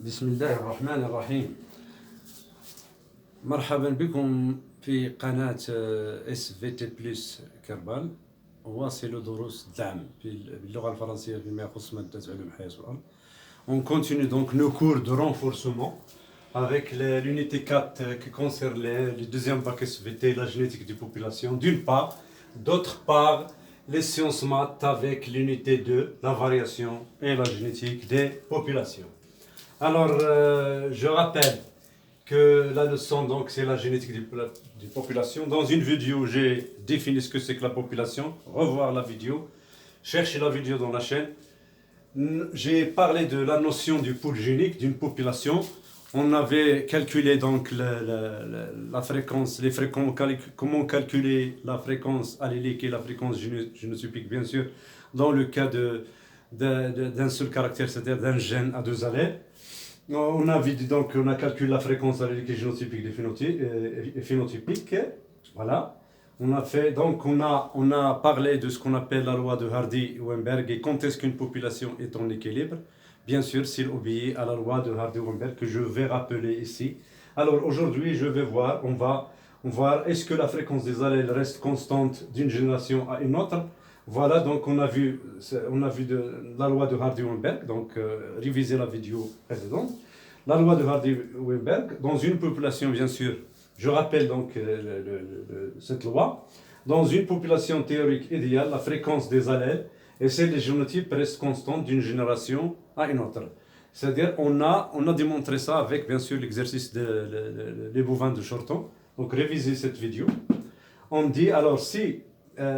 بسم الله الرحمن الرحيم. مرحبا بكم في قناة اس في تي بلس كربال. واصل دروس الدعم باللغة الفرنسية فيما يخص مادة علوم الحياة والأرض. On continue donc nos cours de renforcement avec l'unité 4 qui concerne le deuxième bac SVT, la génétique des populations d'une part, d'autre part les sciences maths avec l'unité 2, la variation et la génétique des populations. Alors, je rappelle que la leçon, donc, c'est la génétique des populations. Dans une vidéo, j'ai défini ce que c'est que la population. Revoir la vidéo. Cherchez la vidéo dans la chaîne. J'ai parlé de la notion du pool génique d'une population. On avait calculé donc la fréquence, comment calculer la fréquence allélique et la fréquence génotypique, bien sûr, dans le cas d'un seul caractère, c'est-à-dire d'un gène à deux allèles. On a calculé la fréquence allélique et génotypique et phénotypique. Voilà. On a parlé de ce qu'on appelle la loi de Hardy-Weinberg et quand est-ce qu'une population est en équilibre. Bien sûr, s'il obéit à la loi de Hardy-Weinberg que je vais rappeler ici. Alors aujourd'hui, on va voir est-ce que la fréquence des allèles reste constante d'une génération à une autre. Voilà, donc on a vu la loi de Hardy-Weinberg, donc réviser la vidéo précédente. La loi de Hardy-Weinberg, dans une population, bien sûr, je rappelle donc cette loi. Dans une population théorique idéale, la fréquence des allèles et celle des génotypes reste constante d'une génération à une autre. C'est-à-dire, on a démontré ça avec, bien sûr, l'exercice des bovins de Shorton. Donc, révisez cette vidéo. On dit, alors, si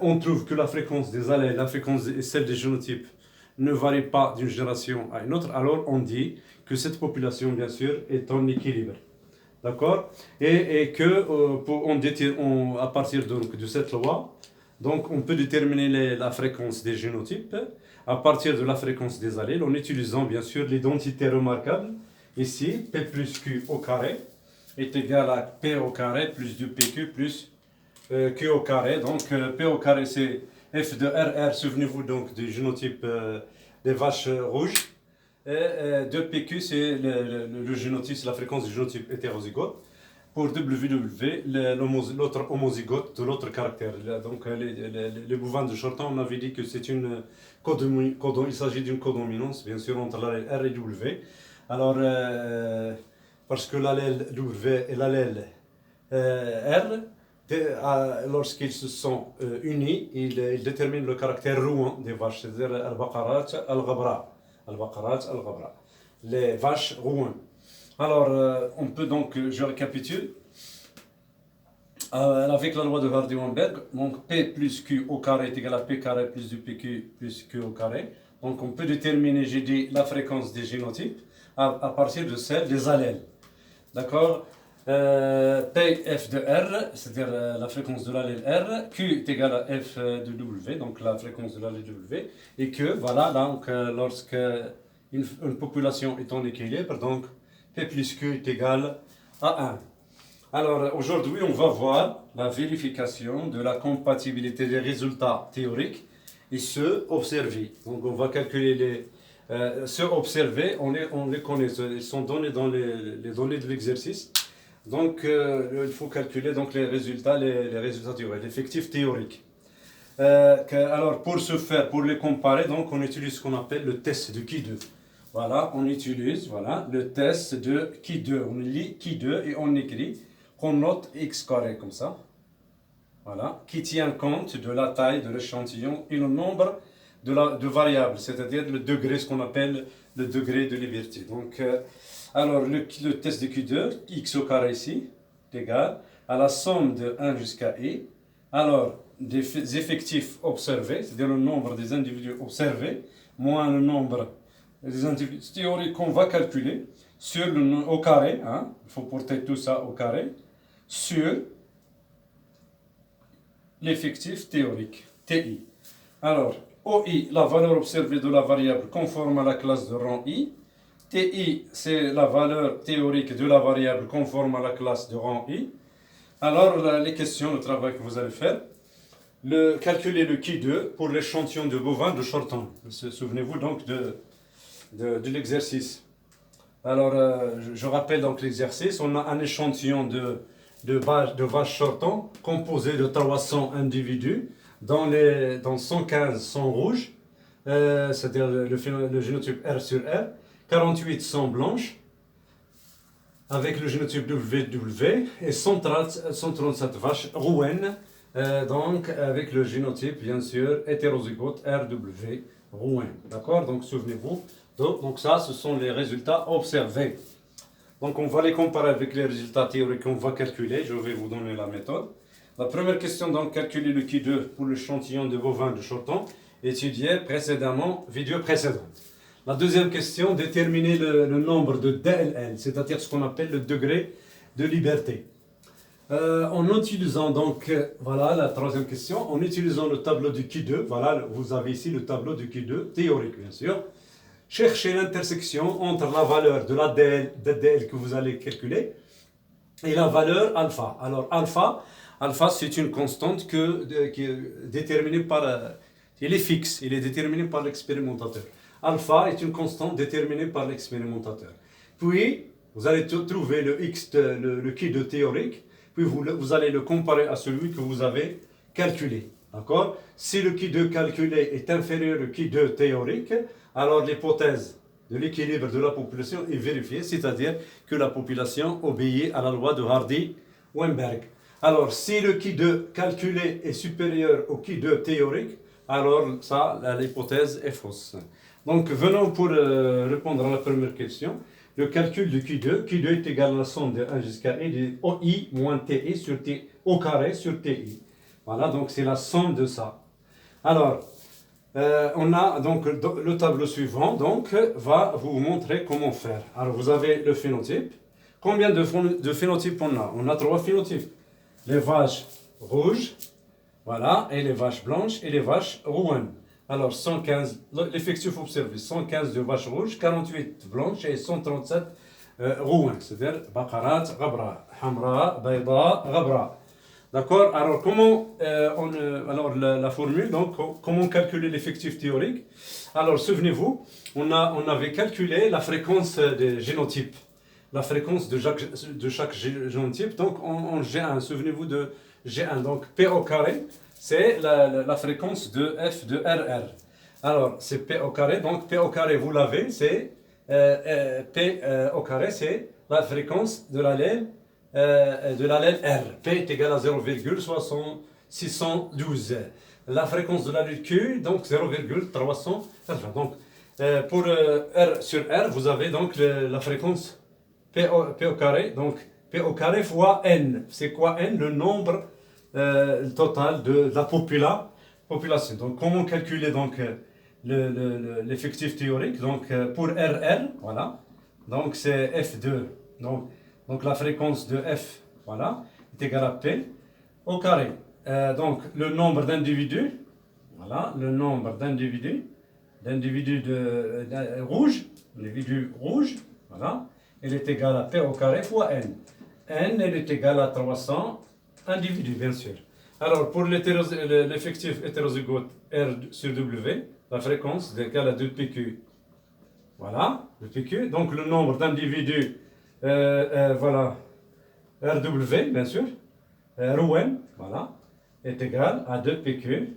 on trouve que la fréquence des allèles, la fréquence et celle des génotypes ne varie pas d'une génération à une autre, alors on dit que cette population, bien sûr, est en équilibre. D'accord? Et que, à partir de cette loi, donc on peut déterminer la fréquence des génotypes à partir de la fréquence des allèles en utilisant, bien sûr, l'identité remarquable. Ici, P plus Q au carré est égal à P au carré plus 2PQ plus Q au carré. Donc P au carré c'est F de RR, souvenez-vous donc du génotype des vaches rouges. Et 2PQ c'est le génotype, c'est la fréquence du génotype hétérozygote. Pour WW, l'autre homozygote de l'autre caractère. Donc les bovins de Shorton, on avait dit que c'est une il s'agit d'une codominance, bien sûr, entre l'allèle R et W. Alors, parce que l'allèle W et l'allèle R, lorsqu'ils se sont unis, ils déterminent le caractère rouin des vaches, c'est-à-dire al-baqarat al-ghabra. Al-baqarat al-ghabra. Les vaches rouins. Alors, on peut donc, je récapitule, avec la loi de Hardy-Weinberg, donc P plus Q au carré est égal à P carré plus 2PQ plus Q au carré. Donc, on peut déterminer, j'ai dit, la fréquence des génotypes à partir de celle des allèles. D'accord? Pf de R, c'est-à-dire la fréquence de l'allèle R, Q est égal à F de W, donc la fréquence de l'allèle W, et que, voilà, donc lorsque une population est en équilibre, donc P plus Q est égal à 1. Alors aujourd'hui, on va voir la vérification de la compatibilité des résultats théoriques et ceux observés. Donc on va calculer ceux observés, on les connaît, ils sont donnés dans les données de l'exercice. Donc il faut calculer donc les résultats théoriques, l'effectif théorique. Alors pour ce faire, pour les comparer, donc on utilise ce qu'on appelle le test de Qui2. Voilà, on utilise le test de Qui2. On lit Qui2 et on écrit, on note x carré comme ça. Voilà, qui tient compte de la taille de l'échantillon et le nombre de variables, c'est-à-dire le degré, ce qu'on appelle le degré de liberté. Donc, alors le test de Q2, x au carré ici, est égal à la somme de 1 jusqu'à i. Alors, des effectifs observés, c'est-à-dire le nombre des individus observés, moins le nombre des individus théoriques qu'on va calculer au carré, hein, il faut porter tout ça au carré, sur l'effectif théorique, TI. Alors, OI, la valeur observée de la variable conforme à la classe de rang I. TI, c'est la valeur théorique de la variable conforme à la classe de rang I. Alors, les questions, le travail que vous allez faire, calculer le Qui2 pour l'échantillon de bovins de Shorton. Souvenez-vous donc de l'exercice. Alors, je rappelle donc l'exercice. On a un échantillon de vaches sortant composé de 300 individus dans 115 sont rouges, c'est-à-dire le génotype R sur R, 48 sont blanches avec le génotype WW et 137 vaches rouennes, donc avec le génotype bien sûr hétérozygote RW rouen. D'accord? Donc souvenez-vous, donc ça ce sont les résultats observés. Donc on va les comparer avec les résultats théoriques qu'on va calculer. Je vais vous donner la méthode. La première question, donc calculer le Q2 pour l'échantillon de bovins de Chorton, étudié précédemment, vidéo précédente. La deuxième question, déterminer le nombre de DLL, c'est-à-dire ce qu'on appelle le degré de liberté. En utilisant donc, voilà la troisième question, en utilisant le tableau du Q2, voilà, vous avez ici le tableau du Q2, théorique bien sûr. Cherchez l'intersection entre la valeur de la DL que vous allez calculer et la valeur alpha. Alors alpha c'est une constante qui est déterminée par, elle est fixe, elle est déterminée par l'expérimentateur. Alpha est une constante déterminée par l'expérimentateur. Puis vous allez trouver le X, le Q2 théorique, puis vous allez le comparer à celui que vous avez calculé. D'accord? Si le Q2 calculé est inférieur au Q2 théorique, alors l'hypothèse de l'équilibre de la population est vérifiée, c'est-à-dire que la population obéit à la loi de Hardy-Weinberg. Alors, si le Q2 calculé est supérieur au Q2 théorique, alors ça, l'hypothèse est fausse. Donc, venons pour répondre à la première question. Le calcul du Q2, Q2 est égal à la somme de 1 jusqu'à i de OI moins TI sur T au carré sur TI. Voilà, donc c'est la somme de ça. Alors, on a donc le tableau suivant, donc va vous montrer comment faire. Alors, vous avez le phénotype. Combien de phénotypes on a? On a 3 phénotypes. Les vaches rouges, voilà, et les vaches blanches et les vaches rouennes. Alors, 115, l'effectif observé, 115 de vaches rouges, 48 blanches et 137 rouennes. C'est-à-dire, baqarat, ghabra, hamra, bayda, ghabra. D'accord? Alors, alors la formule, donc, comment calculer l'effectif théorique? Alors, souvenez-vous, on avait calculé la fréquence des génotypes, la fréquence de chaque génotype, donc en G1, souvenez-vous de G1, donc P au carré, c'est la fréquence de F de RR. Alors, c'est P au carré, donc P au carré, vous l'avez, c'est P au carré, c'est la fréquence de l'allèle R. P est égal à 0,612. La fréquence de l'allèle Q, donc 0,380. Donc, pour R sur R, vous avez donc la fréquence P au carré, donc P au carré fois N. C'est quoi N? Le nombre total de la population. Donc, comment calculer donc l'effectif théorique? Donc, pour RR, voilà. Donc, c'est F2. Donc, la fréquence de F, voilà, est égale à P au carré. Donc, le nombre d'individus, voilà, le nombre d'individus rouges, l'individu rouge, voilà, il est égal à P au carré fois N. N, elle est égale à 300 individus, bien sûr. Alors, pour l'effectif hétérozygote R sur W, la fréquence est égale à 2PQ. Voilà, 2PQ. Donc, le nombre d'individus, voilà, RW, bien sûr, Rouen, voilà, est égal à 2PQ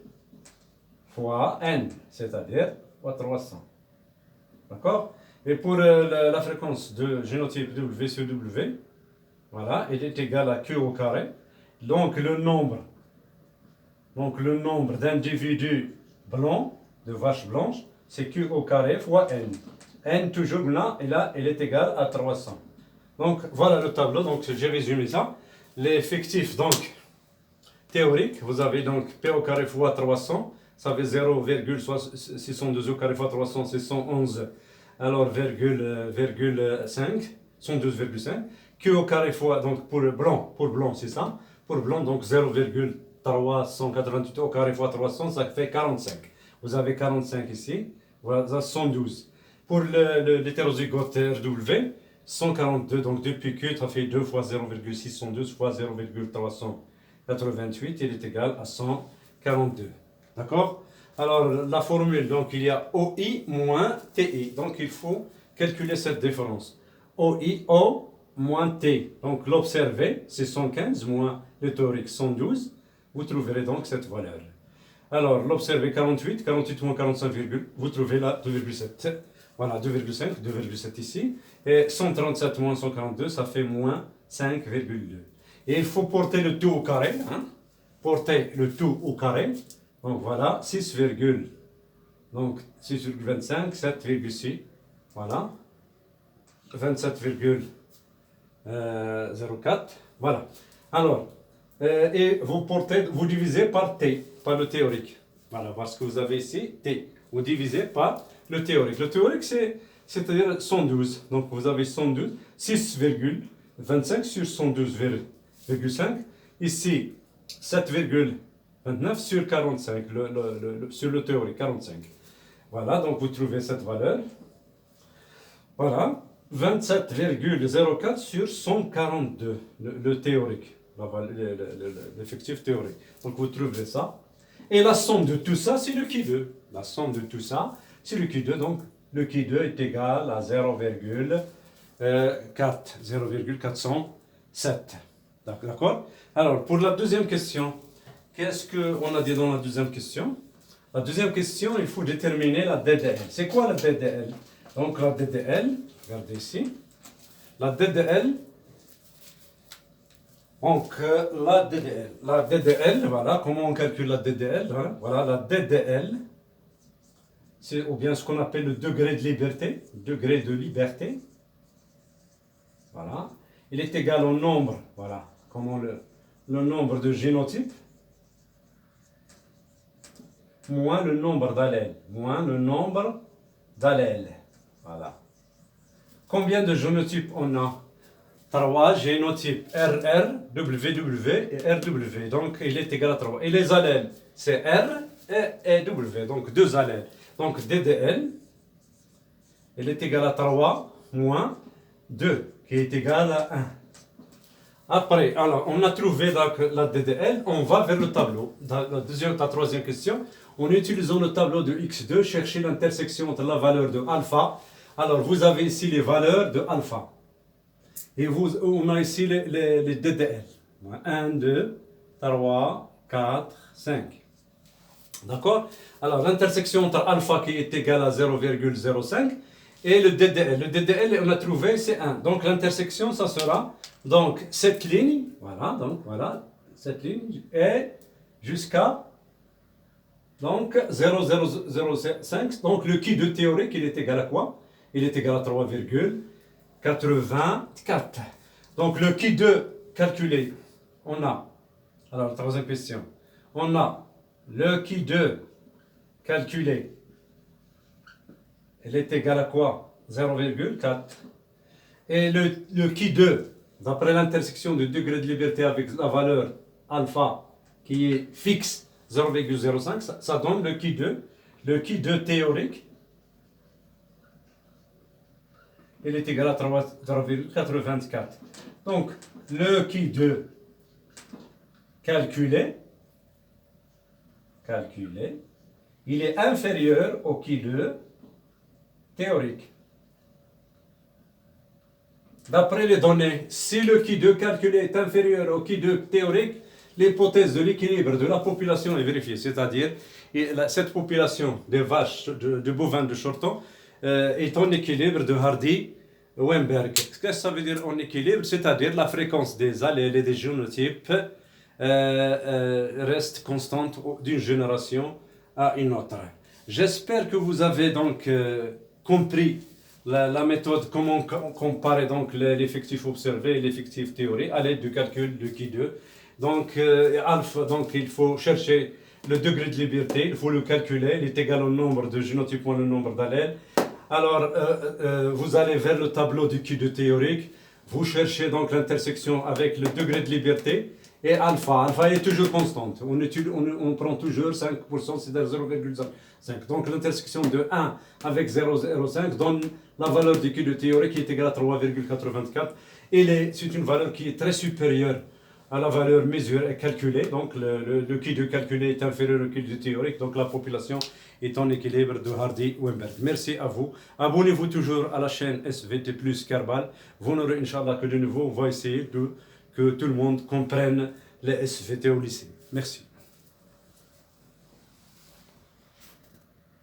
fois N, c'est-à-dire fois 300. D'accord? Et pour la fréquence de génotype W sur W, voilà, elle est égale à Q au carré. Donc le nombre d'individus blancs, de vaches blanches, c'est Q au carré fois N. N toujours là, et là, elle est égale à 300. Donc voilà le tableau, donc j'ai résumé ça. L'effectif donc théorique, vous avez donc P au carré fois 300, ça fait 0,612 au carré fois 300, c'est 111, alors 112,5. Q au carré fois, donc pour blanc c'est ça, pour blanc donc 0,388 au carré fois 300, ça fait 45. Vous avez 45 ici, voilà 112. Pour l'hétérozygote RW, 142, donc 2PQ, ça fait 2 fois 0,612 fois 0,388, il est égal à 142. D'accord? Alors, la formule, donc il y a OI moins TI. Donc, il faut calculer cette différence. OIO moins T. Donc l'observé, c'est 115 moins le théorique 112. Vous trouverez donc cette valeur. Alors l'observé 48, 48 moins 45, vous trouvez là 2,7. Voilà, 2,5, 2,7 ici. Et 137 moins 142, ça fait moins 5,2. Et il faut porter le tout au carré. Hein? Porter le tout au carré. Donc voilà, 6,25, 7,6. Voilà. 27,04. Voilà. Alors, et vous divisez par T, par le théorique. Voilà, parce que vous avez ici T. Vous divisez par le théorique. Le théorique, c'est-à-dire 112. Donc, vous avez 112, 6,25 sur 112,5. Ici, 7,29 sur 45, sur le théorique, 45. Voilà, donc vous trouvez cette valeur. Voilà, 27,04 sur 142, le théorique, l'effectif théorique. Donc vous trouverez ça. Et la somme de tout ça, c'est le Q2. La somme de tout ça, c'est le Q2. Donc le Q2 est égal à 0,407. D'accord? Alors, pour la deuxième question, qu'est-ce qu'on a dit dans la deuxième question? La deuxième question, il faut déterminer la DDL. C'est quoi la DDL? Donc la DDL, regardez ici. La DDL, donc la DDL, voilà, comment on calcule la DDL? Hein? Voilà, la DDL, c'est ou bien ce qu'on appelle le degré de liberté. Degré de liberté. Voilà. Il est égal au nombre, voilà, comment le nombre de génotypes, moins le nombre d'allèles, moins le nombre d'allèles. Voilà. Combien de génotypes on a? 3 génotypes, RR, WW et RW. Donc, il est égal à 3. Et les allèles, c'est R et W. Donc, 2 allèles. Donc, DDL, il est égal à 3 moins 2, qui est égal à 1. Après, alors, on a trouvé donc la DDL, on va vers le tableau. Dans la troisième question, en utilisant le tableau de X2, chercher l'intersection entre la valeur de alpha. Alors, vous avez ici les valeurs de alpha. Et on a ici les DDL. 1, 2, 3, 4, 5. D'accord? Alors, l'intersection entre alpha qui est égal à 0,05 et le DDL. Le DDL, on a trouvé, c'est 1. Donc, l'intersection, ça sera donc cette ligne. Voilà, donc voilà, cette ligne est jusqu'à donc 0,005. Donc, le Q2 théorique, il est égal à quoi? Il est égal à 3,84. Donc, le Q2 calculé, on a, alors, troisième question, on a le Q2 calculé, il est égal à quoi? 0,4. Et le Q2, d'après l'intersection du degré de liberté avec la valeur alpha qui est fixe, 0,05, ça donne le Q2. Le Q2 théorique, il est égal à 3,84. Donc, le Q2 calculé, il est inférieur au Q2 théorique. D'après les données, si le Q2 calculé est inférieur au Q2 théorique, l'hypothèse de l'équilibre de la population est vérifiée. C'est-à-dire, cette population de vaches, de bovins de Shorton, est en équilibre de Hardy-Weinberg. Qu'est-ce que ça veut dire en équilibre? C'est-à-dire la fréquence des allèles et des génotypes reste constante d'une génération à une autre. J'espère que vous avez donc compris la méthode, comment comparer donc l'effectif observé et l'effectif théorique à l'aide du calcul de Q2. Donc, alpha, donc il faut chercher le degré de liberté, il faut le calculer, il est égal au nombre de génotypes moins le nombre d'allèles. Alors, vous allez vers le tableau du Q2 théorique, vous cherchez donc l'intersection avec le degré de liberté et alpha. Alpha est toujours constante, on prend toujours 5%, c'est-à-dire 0,5. Donc, l'intersection de 1 avec 0,05 donne la valeur du Q2 théorique qui est égale à 3,84. Et c'est une valeur qui est très supérieure à la valeur mesurée et calculée. Donc le qui de calculé est inférieur au qui de théorique. Donc la population est en équilibre de Hardy-Weinberg. Merci à vous. Abonnez-vous toujours à la chaîne SVT Plus Kerbal. Vous n'aurez Inch'Allah que de nouveau. On va essayer que tout le monde comprenne les SVT au lycée. Merci.